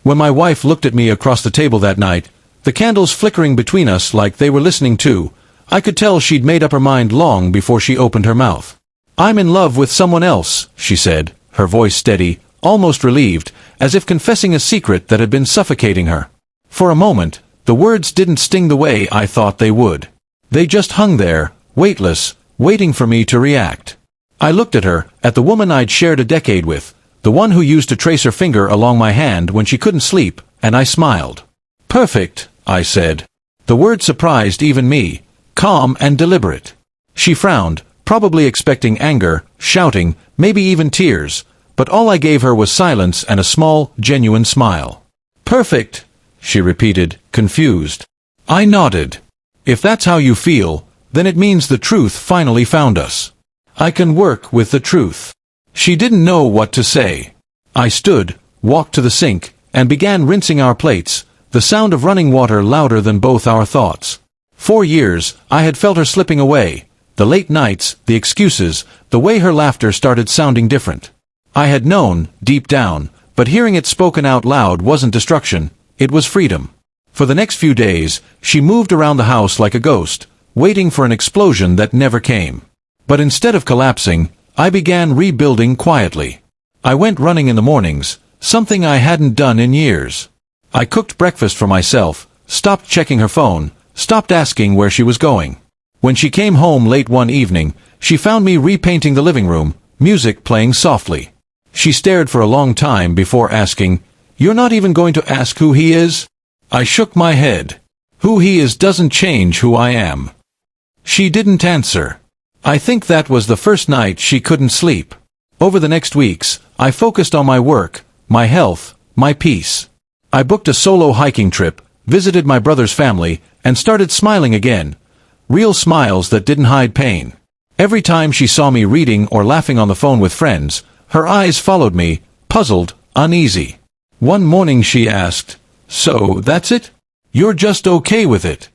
When my wife looked at me across the table that night, the candles flickering between us like they were listening too, I could tell she'd made up her mind long before she opened her mouth. "I'm in love with someone else," she said, her voice steady, almost relieved, as if confessing a secret that had been suffocating her. For a moment, the words didn't sting the way I thought they would. They just hung there, weightless, waiting for me to react. I looked at her, at the woman I'd shared a decade with, the one who used to trace her finger along my hand when she couldn't sleep, and I smiled. "Perfect," I said. The word surprised even me, calm and deliberate. She frowned, probably expecting anger, shouting, maybe even tears, but all I gave her was silence and a small, genuine smile. "Perfect," she repeated, confused. I nodded. "If that's how you feel, then it means the truth finally found us. I can work with the truth." She didn't know what to say. I stood, walked to the sink, and began rinsing our plates, the sound of running water louder than both our thoughts. 4 years, I had felt her slipping away. The late nights, the excuses, the way her laughter started sounding different. I had known, deep down, but hearing it spoken out loud wasn't destruction, it was freedom. For the next few days, she moved around the house like a ghost, waiting for an explosion that never came. But instead of collapsing, I began rebuilding quietly. I went running in the mornings, something I hadn't done in years. I cooked breakfast for myself, stopped checking her phone, stopped asking where she was going. When she came home late one evening, she found me repainting the living room, music playing softly. She stared for a long time before asking, "You're not even going to ask who he is?" I shook my head. "Who he is doesn't change who I am." She didn't answer. I think that was the first night she couldn't sleep. Over the next weeks, I focused on my work, my health, my peace. I booked a solo hiking trip, visited my brother's family, and started smiling again. Real smiles that didn't hide pain. Every time she saw me reading or laughing on the phone with friends, her eyes followed me, puzzled, uneasy. One morning she asked, "So, that's it? You're just okay with it?"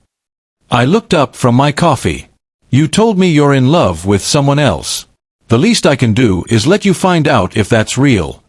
I looked up from my coffee. "You told me you're in love with someone else. The least I can do is let you find out if that's real."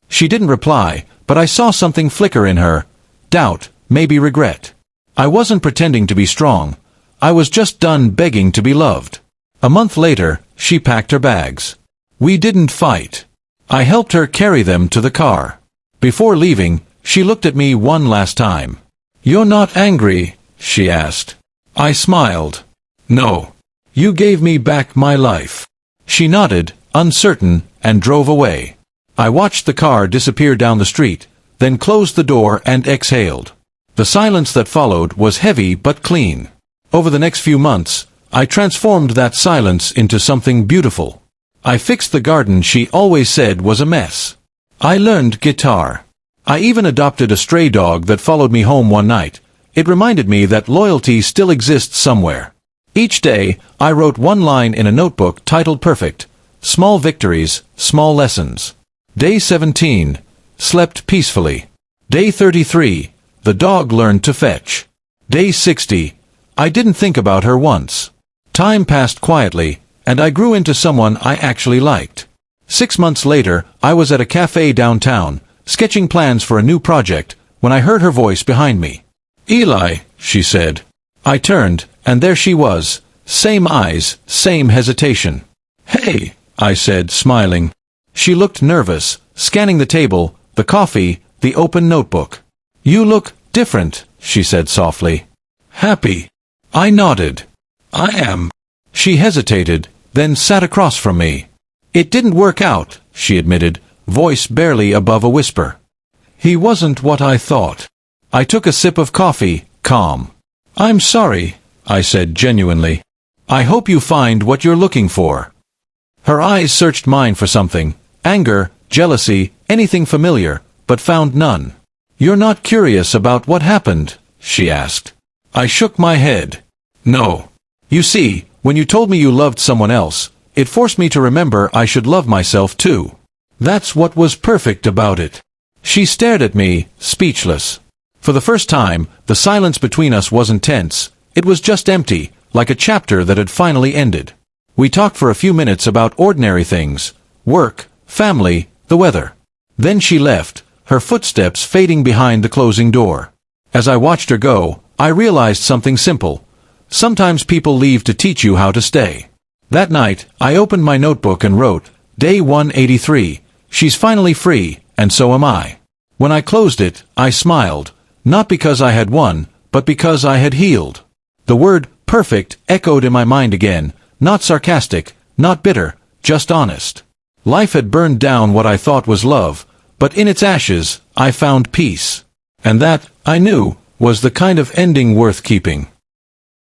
She didn't reply, but I saw something flicker in her. Doubt, maybe regret. I wasn't pretending to be strong. I was just done begging to be loved. A month later, she packed her bags. We didn't fight. I helped her carry them to the car. Before leaving, she looked at me one last time. "You're not angry?" she asked. I smiled. "No. You gave me back my life." She nodded, uncertain, and drove away. I watched the car disappear down the street, then closed the door and exhaled. The silence that followed was heavy but clean. Over the next few months, I transformed that silence into something beautiful. I fixed the garden she always said was a mess. I learned guitar. I even adopted a stray dog that followed me home one night. It reminded me that loyalty still exists somewhere. Each day, I wrote one line in a notebook titled Perfect. Small victories, small lessons. Day 17. Slept peacefully. Day 33. The dog learned to fetch. Day 60. I didn't think about her once. Time passed quietly, and I grew into someone I actually liked. 6 months later, I was at a cafe downtown, sketching plans for a new project, when I heard her voice behind me. "Eli," she said. I turned, and there she was. Same eyes, same hesitation. "Hey," I said, smiling. She looked nervous, scanning the table, the coffee, the open notebook. "You look different," she said softly. "Happy?" I nodded. "I am." She hesitated, then sat across from me. "It didn't work out," she admitted, voice barely above a whisper. "He wasn't what I thought." I took a sip of coffee, calm. "I'm sorry," I said genuinely. "I hope you find what you're looking for." Her eyes searched mine for something, anger, jealousy, anything familiar, but found none. "You're not curious about what happened?" she asked. I shook my head. "No. You see, when you told me you loved someone else, it forced me to remember I should love myself too. That's what was perfect about it." She stared at me, speechless. For the first time, the silence between us wasn't tense. It was just empty, like a chapter that had finally ended. We talked for a few minutes about ordinary things, work, family, the weather. Then she left, her footsteps fading behind the closing door. As I watched her go, I realized something simple. Sometimes people leave to teach you how to stay. That night, I opened my notebook and wrote, Day 183, she's finally free, and so am I. When I closed it, I smiled, not because I had won, but because I had healed. The word perfect echoed in my mind again, not sarcastic, not bitter, just honest. Life had burned down what I thought was love, but in its ashes, I found peace. And that, I knew, was the kind of ending worth keeping.